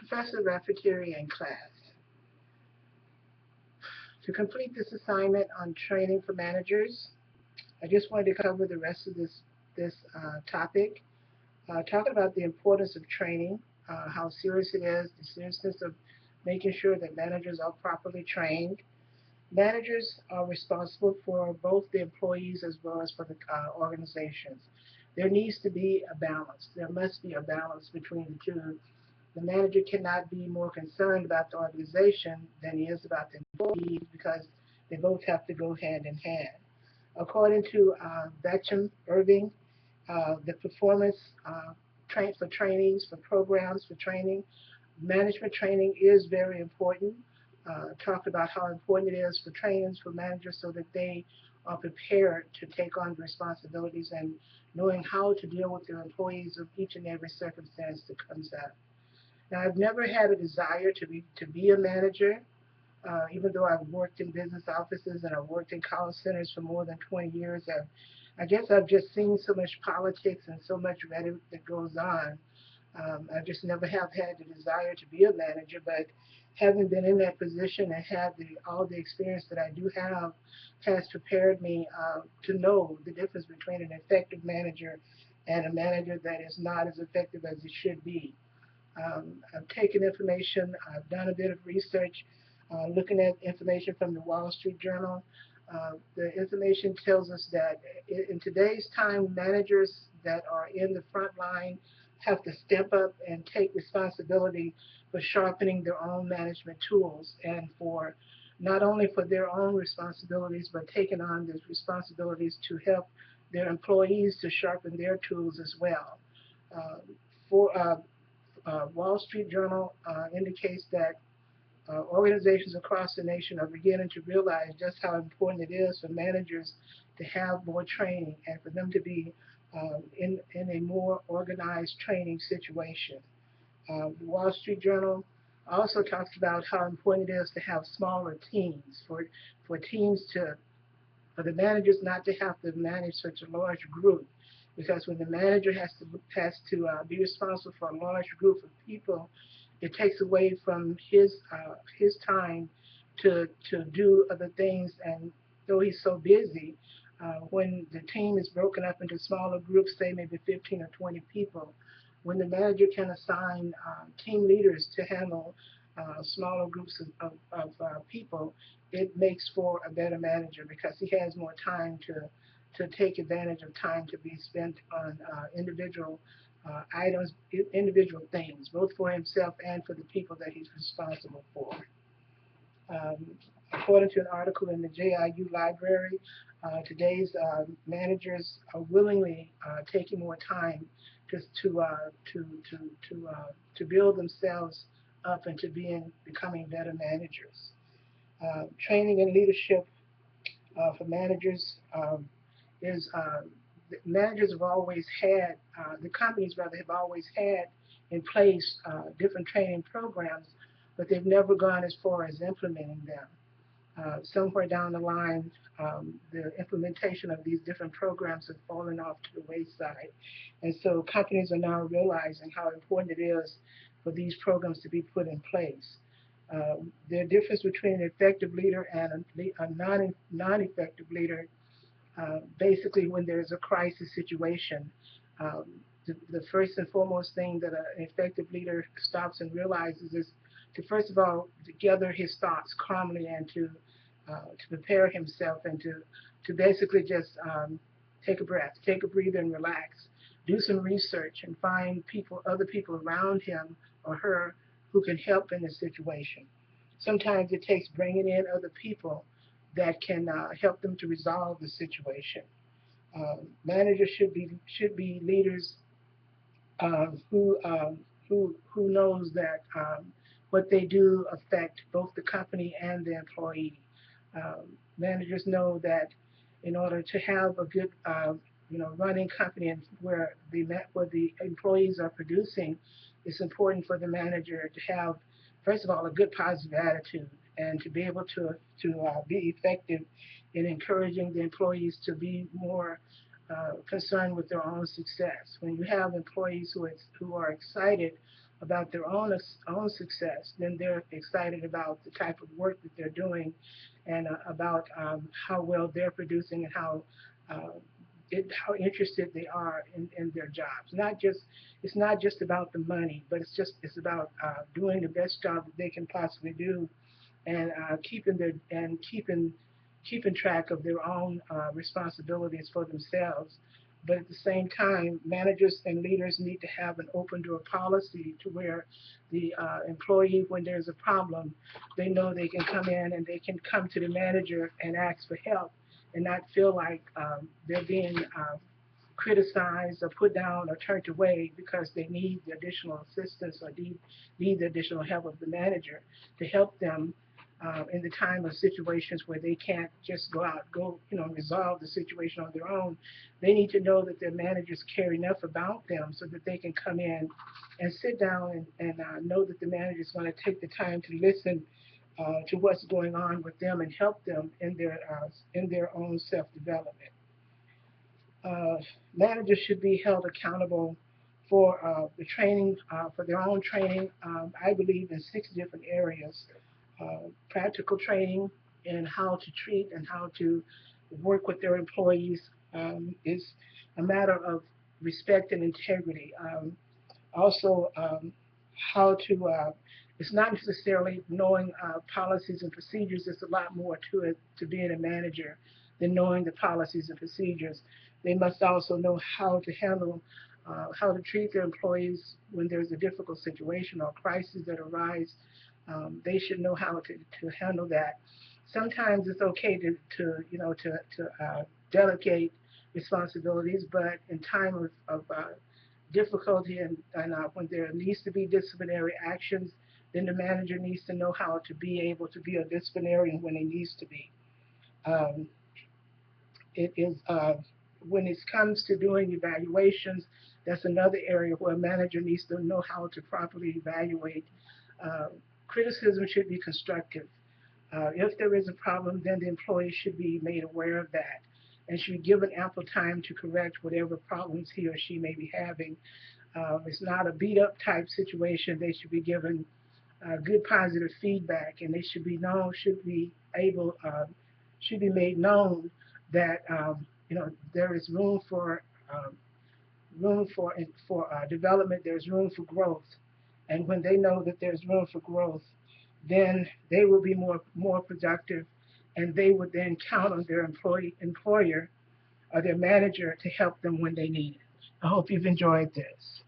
Professor Raffieri in class. To complete this assignment on training for managers, I just wanted to cover the rest of this topic, talking about the importance of training, how serious it is, the seriousness of making sure that managers are properly trained. Managers are responsible for both the employees as well as for the organizations. There needs to be a balance. There must be a balance between the two. The manager cannot be more concerned about the organization than he is about the employees because they both have to go hand in hand. According to Betcham Irving, the performance for trainings, for programs, for training, management training is very important. Talk about how important it is for trainings for managers so that they are prepared to take on responsibilities and knowing how to deal with their employees of each and every circumstance that comes up. Now, I've never had a desire to be a manager, even though I've worked in business offices and I've worked in call centers for more than 20 years. I guess I've just seen so much politics and so much rhetoric that goes on. I just never have had the desire to be a manager, but having been in that position and had all the experience that I do have has prepared me to know the difference between an effective manager and a manager that is not as effective as it should be. I've taken information, I've done a bit of research, looking at information from the Wall Street Journal. The information tells us that in today's time, managers that are in the front line have to step up and take responsibility for sharpening their own management tools and for not only for their own responsibilities, but taking on these responsibilities to help their employees to sharpen their tools as well. Uh, for Wall Street Journal indicates that organizations across the nation are beginning to realize just how important it is for managers to have more training and for them to be in a more organized training situation. The Wall Street Journal also talks about how important it is to have smaller teams for teams to for the managers not to have to manage such a large group, because when the manager has to be responsible for a large group of people, it takes away from his time to do other things. And though he's so busy, when the team is broken up into smaller groups, say maybe 15 or 20 people, when the manager can assign team leaders to handle smaller groups of people, it makes for a better manager because he has more time to take advantage of time to be spent on items, individual things, both for himself and for the people that he's responsible for. Um, According to an article in the JIU library, today's managers are willingly taking more time just to build themselves up and to becoming better managers. Training and leadership for managers is managers have always had, the companies rather have always had in place different training programs, but they've never gone as far as implementing them. Somewhere down the line, the implementation of these different programs has fallen off to the wayside. And so companies are now realizing how important it is for these programs to be put in place. The difference between an effective leader and a non-effective leader, basically when there's a crisis situation, um, the first and foremost thing that an effective leader stops and realizes is to first of all to gather his thoughts calmly and to prepare himself and to basically just take a breath, take a breather and relax, do some research and find other people around him or her who can help in the situation. Sometimes it takes bringing in other people that can help them to resolve the situation. Managers should be leaders who knows that what they do affect both the company and the employee. Managers know that in order to have a good running company and where the employees are producing, it's important for the manager to have first of all a good positive attitude and to be able to be effective in encouraging the employees to be more concerned with their own success. When you have employees who are excited about their own success, then they're excited about the type of work that they're doing, and about how well they're producing, and uh, how interested they are in their jobs. Not just It's not just about the money, but it's about doing the best job that they can possibly do, and keeping track of their own responsibilities for themselves. But at the same time, managers and leaders need to have an open door policy to where the employee, when there's a problem, they know they can come in and they can come to the manager and ask for help, and not feel like they're being criticized or put down or turned away because they need the additional assistance, or need the additional help of the manager to help them in the time of situations where they can't just resolve the situation on their own. They need to know that their managers care enough about them so that they can come in and sit down and know that the manager is going to take the time to listen to what's going on with them and help them in their own self-development. uh, Managers should be held accountable for the training, for their own training. I believe in 6 different areas: practical training in how to treat and how to work with their employees is a matter of respect and integrity. Also, how to, it's not necessarily knowing policies and procedures. There's a lot more to it, to being a manager, than knowing the policies and procedures. They must also know how to treat their employees when there's a difficult situation or crisis that arise. They should know how to handle that. Sometimes it's okay to delegate responsibilities, but in time of difficulty, and when there needs to be disciplinary actions, then the manager needs to know how to be able to be a disciplinarian when it needs to be. Um, it is When it comes to doing evaluations, that's another area where a manager needs to know how to properly evaluate. Uh, Criticism should be constructive. If there is a problem, then the employee should be made aware of that and should be given ample time to correct whatever problems he or she may be having. It's not a beat up type situation. They should be given good positive feedback, and they should be made known that there is room for development. There's room for growth, and when they know that there's room for growth, then they will be more productive, and they would then count on their employer or their manager to help them when they need it. I hope you've enjoyed this.